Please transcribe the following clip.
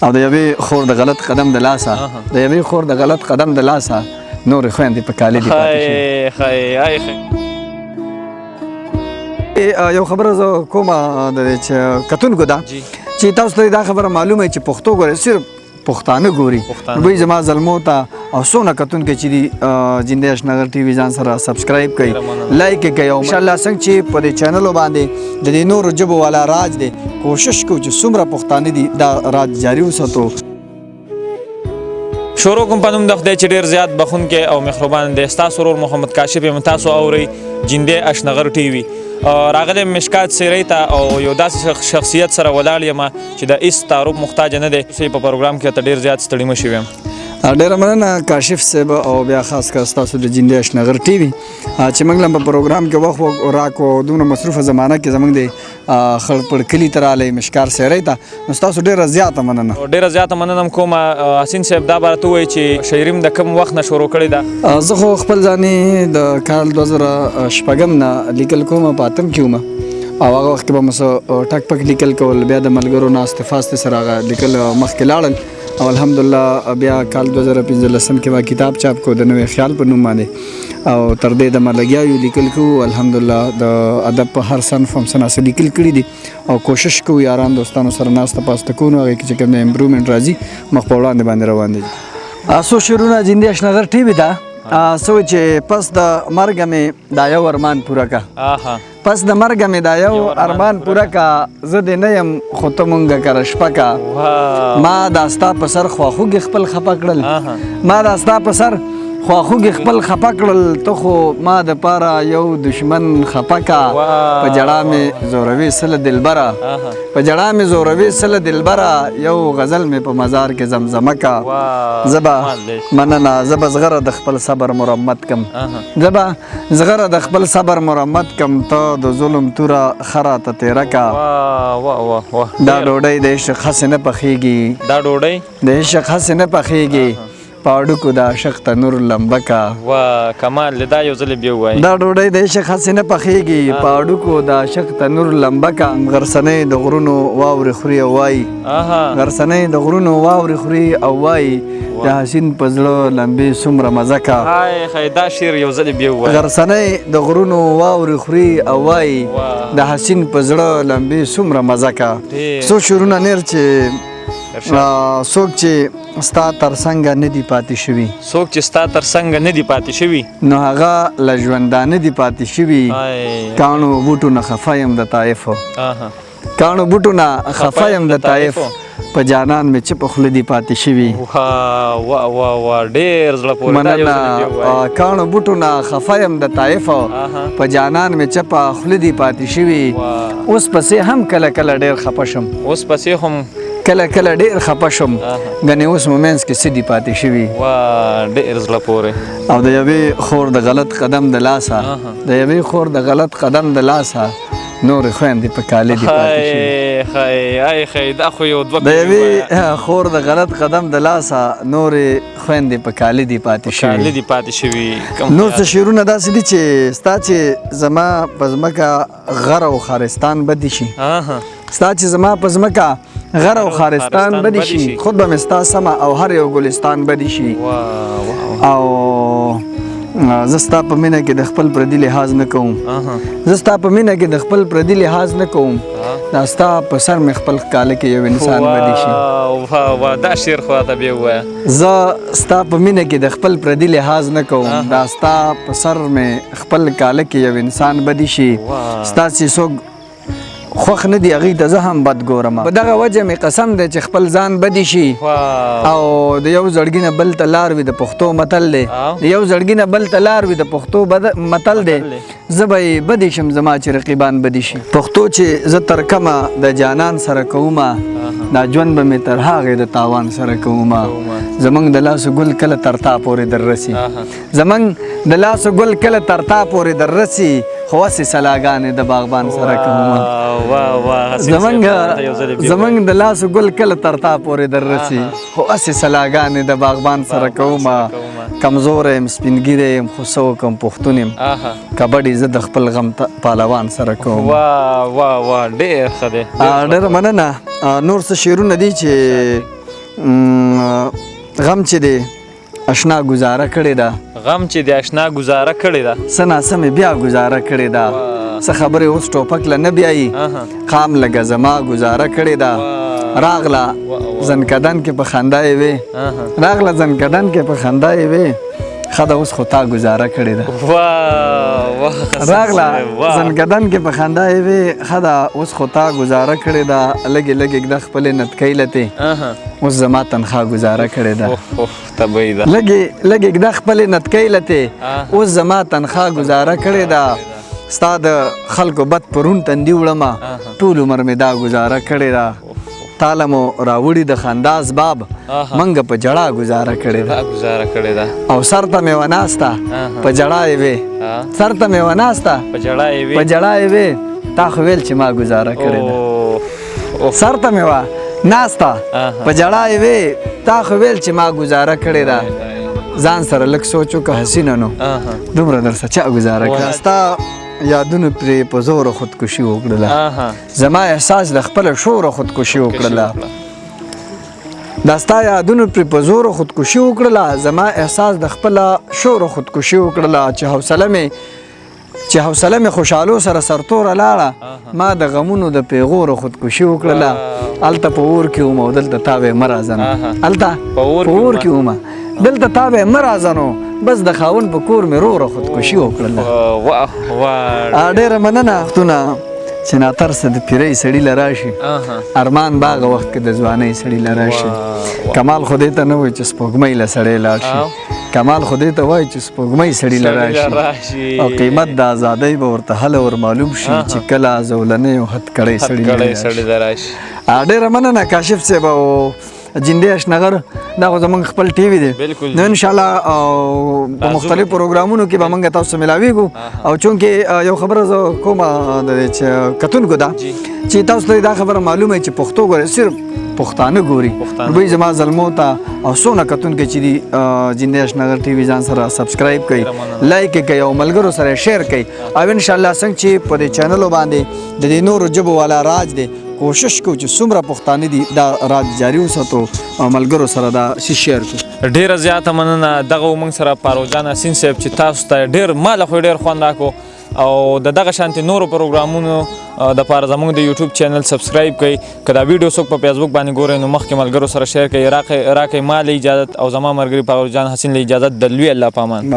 او د یوې خور د غلط قدم د لاسه د یوې خور د غلط قدم د لاسه نورې خویندې په کالي دي پاتې شي. یو خبره زه کومه چې کتونکو ده چې تاسو ته دا خبره معلومه چې پښتو ګوري صرف پښتانه ګوري دوی زما زلمو ته او څونه کتونکي چې دي جندې اشنغر ټي وي ځان سره سبسکرایب کوي لایک یې کوي او انشاءالله څنګه چې په دې چینلو باندې د دې نورو ژبو والا راج دی کوشش کوو چې څومره پښتانه دي دا راج جاري وساتو. شروع کوم په نوم د خدای چې ډېر زیات بخونکی او مهربان دی. ستاسو ورور محمد کاشف یم. تاسو اورئ جندې اشنغر ټي وي. راغلی مشکات سیرۍ ته او یو داسې شخصیت سره ولاړ یم چې د هېڅ تعارف محتاج نه دی. په پروګرام کې ته ډېر زیات ستړي مه شوي یم. ډېره مننه کاشف صاحب او بیا خاص کر ستاسو د جندې اشنغر ټي وي چې موږ له په پروګرام کې وخت راکو دومره مصروفه زمانه کې زموږ د خړپړ کلي ته راغلی مشکار سیرۍ ته نو ستاسو ډېره زیاته مننه. ډېره زیاته مننه م کومه. حسین صاحب دا به راته ووایي چې شاعري م د کوم وخت نه شروع کړې ده؟ زه خو خپل ځانې د کال 2006 نه لیکل کوم په اتم کې وم او هغه وخت کې به مو څه ټک پک لیکل کول بیا د ملګرو ناستې فاستې سره هغه لیکل مخکې لاړل او الحمدلله بیا کال 2015 کې به کتاب چاپ کو د نوې خیال په نوم باندې او تر دې دمه لګیا یو لیکل کوو الحمدلله د ادب په هر صنف هم څه ناڅه لیکل کړي دي او کوشش کوو یاران دوستانو سره ناسته پاسته کوو نو هغې کې چې کوم د امپرومنټ راځي مخ په وړاندې باندې روان دي. څو شعرونه جندې اشنغر ټي وي ده څه چې پس د مرګه مې دا یو ارمان پوره کا پس د مرګه مې دا یو ارمان پوره کا زه دې نه یم خو ته مونږه کره شپه کا ما دا ستا په سر خواخوږې خپل خفه کړل ما دا ستا په سر خواخوږې خپل خفه کړل ته خو ما دپاره یو دشمن خفه کا په ژړا مې زوروي سله دلبره په ژړا مې زوروي سله دلبره یو غزل مې په مزار کې زمزمه کا زه به مننه زه به زغره د خپل صبر مرمت کم زه به زغره د خپل صبر مرمت کم ته د ظلم توره خره ته تیره کا دا ډوډۍ د عشق هسې نه پخېږي دا ډوډۍ د عشق هسې نه پخېږي پاړوکو د عشق تنور لمبه کا کمال دی دا یو ځل بیا ووایي دا ډوډۍ د عشق هسې نه پخېږي پاړوکو د عشق تنور لمبه کا غرڅنۍ د غرونو واورې خوري او وایي غرڅنۍ د غرونو واورې خوري او وایي د حسین په زړه لمبې څومره مزه کا دا شعر یو ځل بیا ووایي غرڅنۍ د غرونو واورې خوري او وایي د حسین په زړه لمبې څومره مزه کا. څو شعرونه نیر چې څوک چې ستا تر څنګه نه دي پاتې شوي څوک چې ستا تر څنګه نه دي پاتې شوي نو هغه له ژوندانه دي پاتې شوي کاڼو بوټو نه خفه یم د طایفو کاڼو بوټو نه خفه یم د طایف په جانان مې چپ خوله دي پاتې شوي ډېر زړه پورې مننه کاڼو بوټو نه خفه یم د طایفو په جانان مې چپه خوله دي پاتې شوي اوس پسې هم کله کله ډېر خفه شم اوس پسې هم کله کله ډېر خفه شم ګنې اوس مو منځ کې څه دي پاتې شوي ډېر زړه پورې او د یوې خور د غلط قدم د لاسه د یوې خور د غلط قدم د لاسه نورې خویندې په کالي دي پاتې شوي دا خو یو دوه د یوې خور د غلط قدم د لاسه نورې خویندې په کالي دي پاتې شوي. نور څه شعرونه داسې دي چې ستا چې زما په ځمکه غر او خارستان بدې شي ستا چې زما په ځمکه غر او خارستان بدې شي خود به مې ستا سمه او هر یو ګلستان بدې شي او زه ستا په مینه کې د خپل پردي لحاظ نه کوم زه ستا په مینه کې د خپل پردي لحاظ نه کوم دا ستا په سر مې خپل کاله کې یو انسان بدې شي دا شعر خو راته بیا ووایه زه ستا په مینه کې د خپل پردي لحاظ نه کوم دا ستا په سر مې خپل کاله کې یو انسان بدې شي ستا چې څوک خوښ نه دي هغوی ته زه هم بد ګورم په دغه وجه مې قسم دی چې خپل ځان بدې شي او د یو زړګي نه بل ته لار وي د پښتو متل دی د یو زړګي نه بل ته لار وي د پښتو متل دی زه به یې بدې شم زما چې رقیبان بدې شي پښتو چې زه تر کمه د جانان سره کومه دا ژوند به مې تر هغې د تاوان سره کومه زمونږ د لاسو ګل کله تر تا پورې در رسي زمونږ د لاسو ګل کله تر تا پورې در رسي خو هسې سلاګانې د باغبان سره کومه زمونږ د لاسو ګل کله تر تا پورې در رسي خو هسې سلاګانې د باغبان سره کومه کمزوره یم سپین ږیری یم خو څه وکړم پښتون یم کبډي زه د خپل غم پهلوان سره کوم ډېر ښه دی ډېره مننه نور څه شعرونه دي چې غم چې دی اشنا گزاره کړې ده غم چې د آشنا گزاره کړې ده څه ناسمې بیا گزاره کړې ده څه خبرې اوس ټوپک له نه بیایي خام لږه زما گزاره کړې ده راغله زنکدن کې په خندا یې وې راغله زنکدن کې په خندا یې وې ښه ده اوس خو تا گزاره کړې ده راغله زنکدن کې په خندا یې وې ښه ده اوس خو تا گزاره کړې ده لږې لږې ږده خپلې نتکۍ لتې اوس زما تنخوا گزاره کړې ده لږې لږې ږده خپلې نتکۍ لتې اوس زما تنخوا گزاره کړې ده ستا د خلکو بد پرون تندي وړمه ټول عمر مې دا گزاره کړې ده تاله مو راوړي د خندا اسباب منګه په جړه گزاره کړې ده او سر ته مې وناسته په جړه یې وې سر ته مې وناسته په جړه یې وې تا خو ویل چې ما گزاره کړې ده سر ته مې وناسته په جړه یې وې تا خو ویل چې ما گزاره کړې ده ځان سره لږ سوچ وکړه حسینه نو دومره درسه چا گزاره کړه ستا یادونو پرې په زوره خودکشي وکړله زما احساس د خپله شوره خودکشي وکړله دا ستا یادونو پرې په زوره خودکشي وکړله زما احساس د خپله شوره خودکشي وکړله چې حوصله مې خوشحالو سره سرتوره لاړه ما د غمونو د پیغورو خودکشي وکړله هلته په اور کې وم او دلته تا به یې مه رازنو هلته په اور کې وم دلته تا به یې مه رازنو بس د خاوند په کور مې روره خودکشي وکړله ډېره مننه وختونه چې ناترسه د پیرۍ سړي له راشي ارمان باغه وخت کې د ځوانۍ سړي له راشي کمال خو دې ته نه وایي چې سپوږمۍ له سړی لاړ شي کمال خو دې ته وایي چې سپوږمۍ سړي له راشي او قیمت د ازادۍ به ورته هله ور معلوم شي چې کله زولنۍ او هتکړۍ سړي له راشي ډېره مننه کاشف صاحب او جندې اشنغر دا خو زمونږ خپل ټي وي دی نو انشاءالله په مختلف پروګرامونو کې به موږ تاسو سره ملاویږو او چونکې یو خبره زه کومه چې کتونکو ده چې تاسو ته دا خبره معلومه چې پښتو ګوري صرف پښتانه ګوري دوی زما زلمو ته او څونه کتونکي چې دي جندې اشنغر ټي وي ځان سره سبسکرایب کړئ لایک یې کړئ او ملګرو سره شیر کړئ او انشاءالله څنګه چې په دې چینلو باندې د دې نورو ژبو والا راج دی کوشش کو چې څومره پښتانه دي دا راج جاري وساتو او ملګرو سره دا شیر کړو ډیره زیاته مننه دغه موږ سره پاروجان حسین صاحب چې تاسو ته ډیر مال خو ډیر خوند راکو او دغه شانتي نورو پروګرامونو د پاره زموږ د یوټیوب چینل سبسکرایب کړئ که دا ویډیو څوک په فیسبوک باندې ګورئ نو مخکې ملګرو سره شیر کړئ راکئ ما له اجازت او زما ملګري پاروجان حسین له اجازت د لوی الله په امان